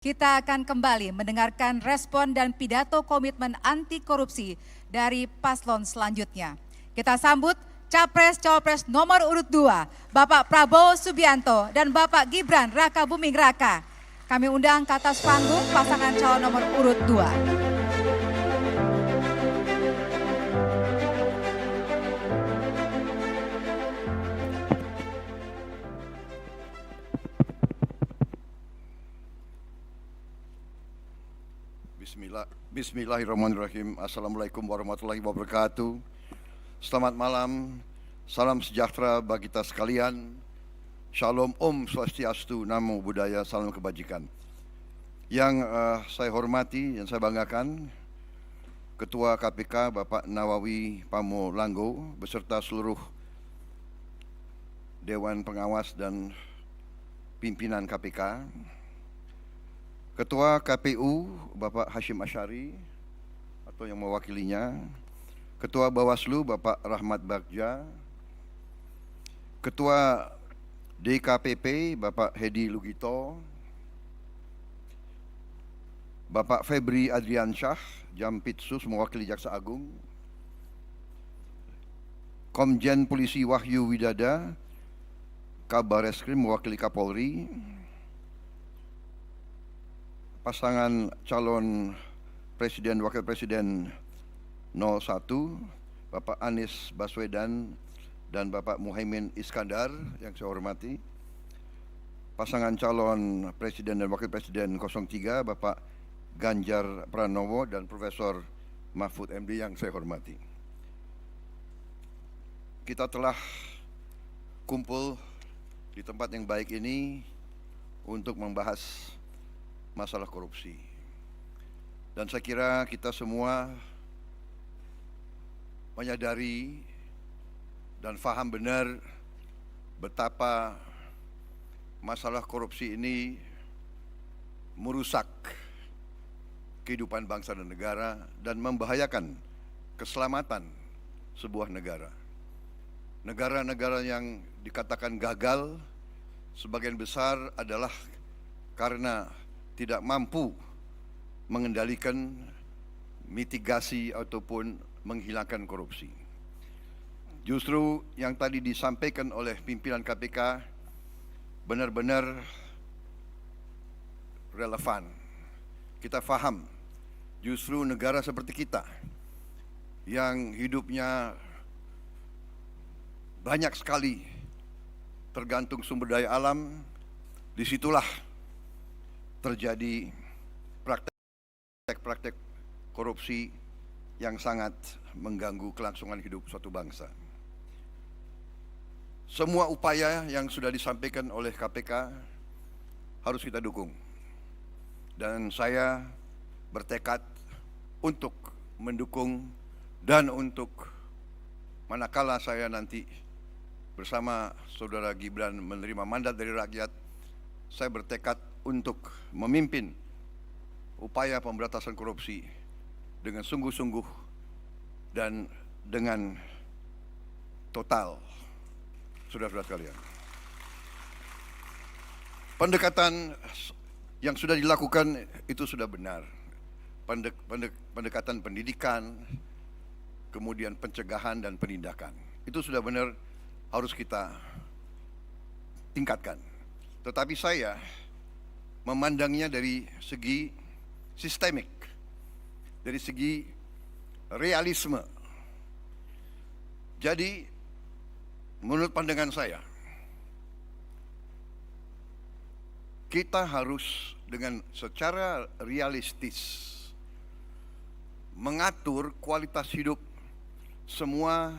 Kita akan kembali mendengarkan respon dan pidato komitmen anti korupsi dari paslon selanjutnya. Kita sambut Capres-Cawapres nomor urut 2, Bapak Prabowo Subianto dan Bapak Gibran Rakabuming Raka. Kami undang ke atas panggung pasangan calon nomor urut 2. Bismillahirrahmanirrahim. Assalamualaikum warahmatullahi wabarakatuh. Selamat malam, salam sejahtera bagi kita sekalian. Shalom, Om Swastiastu, Namo Buddhaya, salam kebajikan. Yang saya hormati dan saya banggakan, Ketua KPK Bapak Nawawi Pamolanggo beserta seluruh Dewan Pengawas dan pimpinan KPK, Ketua KPU Bapak Hashim Asyari atau yang mewakilinya, Ketua Bawaslu Bapak Rahmat Bagja, Ketua DKPP Bapak Hedi Lugito, Bapak Febri Adriansyah, Jampitsus mewakili Jaksa Agung, Komjen Polisi Wahyu Widada, Kabar Reskrim mewakili Kapolri, pasangan calon Presiden Wakil Presiden 01 Bapak Anies Baswedan dan Bapak Muhaimin Iskandar yang saya hormati, pasangan calon Presiden dan Wakil Presiden 03 Bapak Ganjar Pranowo dan Profesor Mahfud MD yang saya hormati. Kita telah kumpul di tempat yang baik ini untuk membahas masalah korupsi. Dan saya kira kita semua menyadari dan faham benar betapa masalah korupsi ini merusak kehidupan bangsa dan negara dan membahayakan keselamatan sebuah negara. Negara-negara yang dikatakan gagal sebagian besar adalah karena tidak mampu mengendalikan, mitigasi ataupun menghilangkan korupsi. Justru yang tadi disampaikan oleh pimpinan KPK benar-benar relevan. Kita faham justru negara seperti kita yang hidupnya banyak sekali tergantung sumber daya alam, disitulah terjadi praktek-praktek korupsi yang sangat mengganggu kelangsungan hidup suatu bangsa. Semua upaya yang sudah disampaikan oleh KPK harus kita dukung. Dan saya bertekad untuk mendukung dan untuk manakala saya nanti bersama Saudara Gibran menerima mandat dari rakyat, saya bertekad untuk memimpin upaya pemberantasan korupsi dengan sungguh-sungguh dan dengan total. Saudara-saudara sekalian, pendekatan yang sudah dilakukan itu sudah benar. Pendekatan pendidikan, kemudian pencegahan dan penindakan, itu sudah benar, harus kita tingkatkan. Tetapi saya memandangnya dari segi sistemik, dari segi realisme. Jadi menurut pandangan saya, kita harus dengan secara realistis mengatur kualitas hidup semua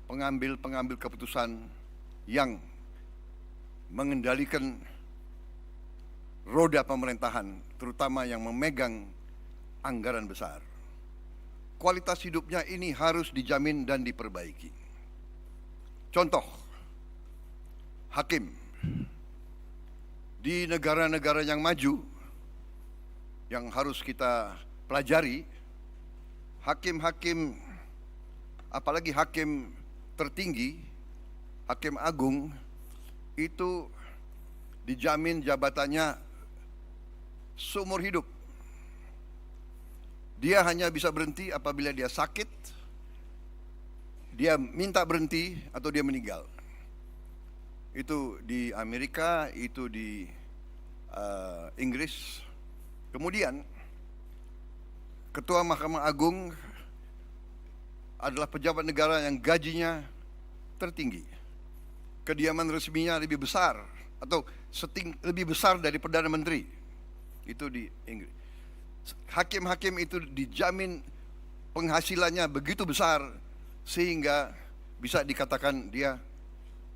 pengambil keputusan yang mengendalikan roda pemerintahan, terutama yang memegang anggaran besar. Kualitas hidupnya ini harus dijamin dan diperbaiki. Contoh, hakim di negara-negara yang maju yang harus kita pelajari, hakim-hakim, apalagi hakim tertinggi, hakim agung, itu dijamin jabatannya seumur hidup. Dia hanya bisa berhenti apabila dia sakit, dia minta berhenti, atau dia meninggal. Itu di Amerika, itu di Inggris. Kemudian Ketua Mahkamah Agung adalah pejabat negara yang gajinya tertinggi. Kediaman resminya lebih besar atau lebih besar dari Perdana Menteri. Itu di Inggris. Hakim-hakim itu dijamin penghasilannya begitu besar sehingga bisa dikatakan dia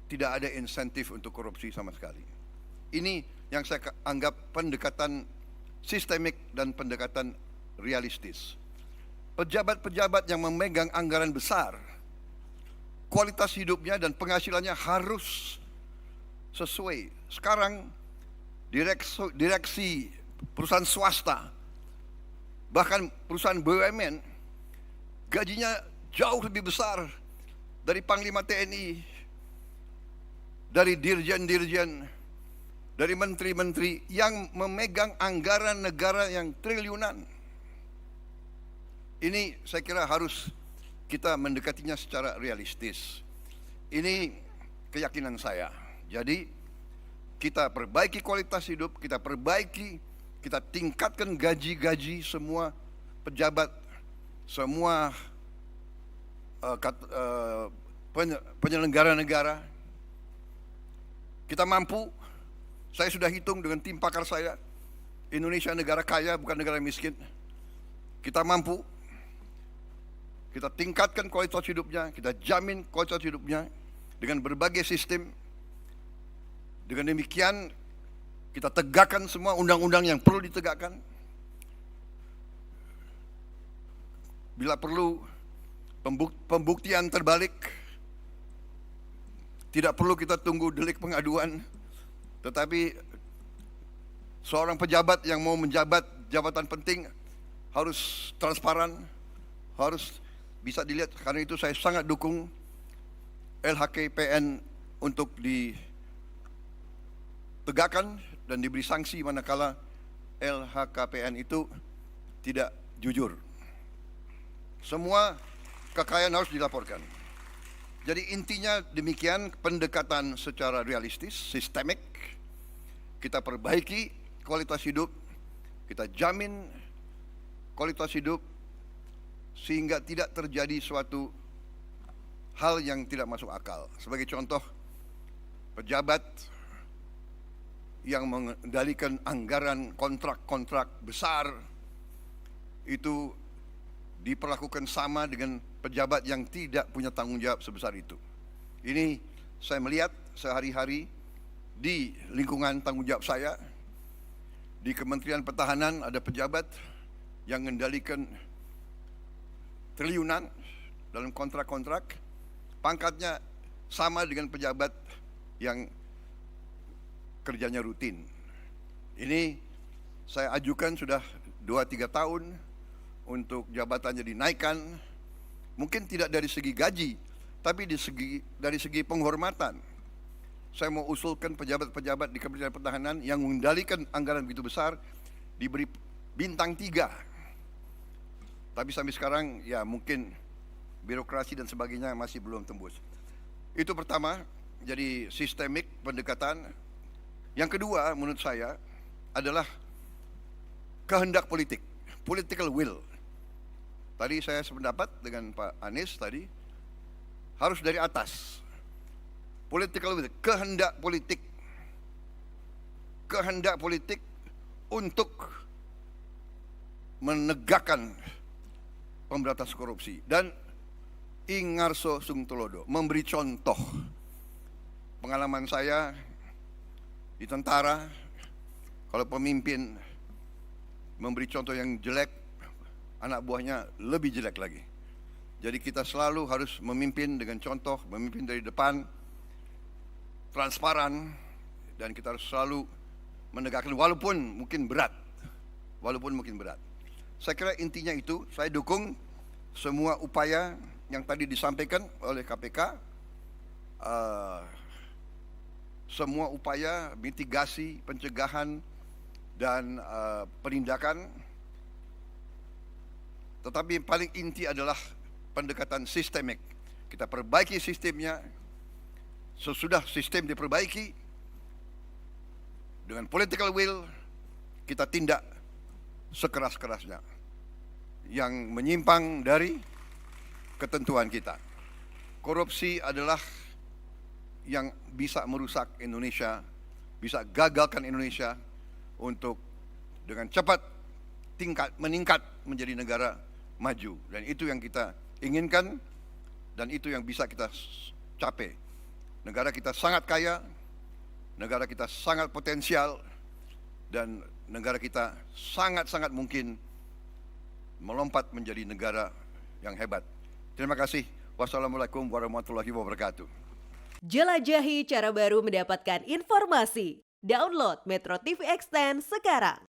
tidak ada insentif untuk korupsi sama sekali. Ini yang saya anggap pendekatan sistemik dan pendekatan realistis. Pejabat-pejabat yang memegang anggaran besar, kualitas hidupnya dan penghasilannya harus sesuai. Sekarang direksi perusahaan swasta, bahkan perusahaan BUMN, gajinya jauh lebih besar dari Panglima TNI, dari dirjen-dirjen, dari menteri-menteri yang memegang anggaran negara yang triliunan. Ini saya kira harus kita mendekatinya secara realistis. Ini keyakinan saya. Jadi kita perbaiki kualitas hidup, kita tingkatkan gaji-gaji semua pejabat, semua penyelenggara negara. Kita mampu. Saya sudah hitung dengan tim pakar saya, Indonesia negara kaya bukan negara miskin. Kita mampu. Kita tingkatkan kualitas hidupnya, kita jamin kualitas hidupnya dengan berbagai sistem. Dengan demikian kita tegakkan semua undang-undang yang perlu ditegakkan. Bila perlu pembuktian terbalik, tidak perlu kita tunggu delik pengaduan. Tetapi seorang pejabat yang mau menjabat jabatan penting harus transparan, harus bisa dilihat. Karena itu saya sangat dukung LHKPN untuk ditegakkan dan diberi sanksi manakala LHKPN itu tidak jujur. Semua kekayaan harus dilaporkan. Jadi intinya demikian, pendekatan secara realistis, sistemik. Kita perbaiki kualitas hidup, kita jamin kualitas hidup sehingga tidak terjadi suatu hal yang tidak masuk akal. Sebagai contoh, pejabat yang mengendalikan anggaran kontrak-kontrak besar itu diperlakukan sama dengan pejabat yang tidak punya tanggung jawab sebesar itu. Ini saya melihat sehari-hari di lingkungan tanggung jawab saya. Di Kementerian Pertahanan ada pejabat yang mengendalikan triliunan dalam kontrak-kontrak. Pangkatnya sama dengan pejabat yang kerjanya rutin. Ini saya ajukan sudah 2-3 tahun untuk jabatannya dinaikkan, mungkin tidak dari segi gaji, tapi dari segi penghormatan. Saya mau usulkan pejabat-pejabat di Kementerian Pertahanan yang mengendalikan anggaran begitu besar diberi bintang 3. Tapi sampai sekarang ya mungkin birokrasi dan sebagainya masih belum tembus. Itu pertama, jadi sistemik pendekatan. Yang kedua menurut saya adalah kehendak politik, political will. Tadi saya sependapat dengan Pak Anies tadi, harus dari atas. Political will, kehendak politik. Kehendak politik untuk menegakkan pemberantasan korupsi. Dan Ingarso Sungtulodo memberi contoh. Pengalaman saya di tentara, kalau pemimpin memberi contoh yang jelek, anak buahnya lebih jelek lagi. Jadi kita selalu harus memimpin dengan contoh, memimpin dari depan, transparan, dan kita harus selalu menegakkan walaupun mungkin berat. Saya kira intinya itu, saya dukung semua upaya yang tadi disampaikan oleh KPK, semua upaya mitigasi, pencegahan, dan penindakan. Tetapi yang paling inti adalah pendekatan sistemik. Kita perbaiki sistemnya. Sesudah sistem diperbaiki, dengan political will, kita tindak sekeras-kerasnya yang menyimpang dari ketentuan kita. Korupsi adalah yang bisa merusak Indonesia, bisa gagalkan Indonesia untuk dengan cepat meningkat menjadi negara maju. Dan itu yang kita inginkan dan itu yang bisa kita capai. Negara kita sangat kaya, negara kita sangat potensial, dan negara kita sangat-sangat mungkin melompat menjadi negara yang hebat. Terima kasih. Wassalamualaikum warahmatullahi wabarakatuh. Jelajahi cara baru mendapatkan informasi. Download Metro TV Extend sekarang.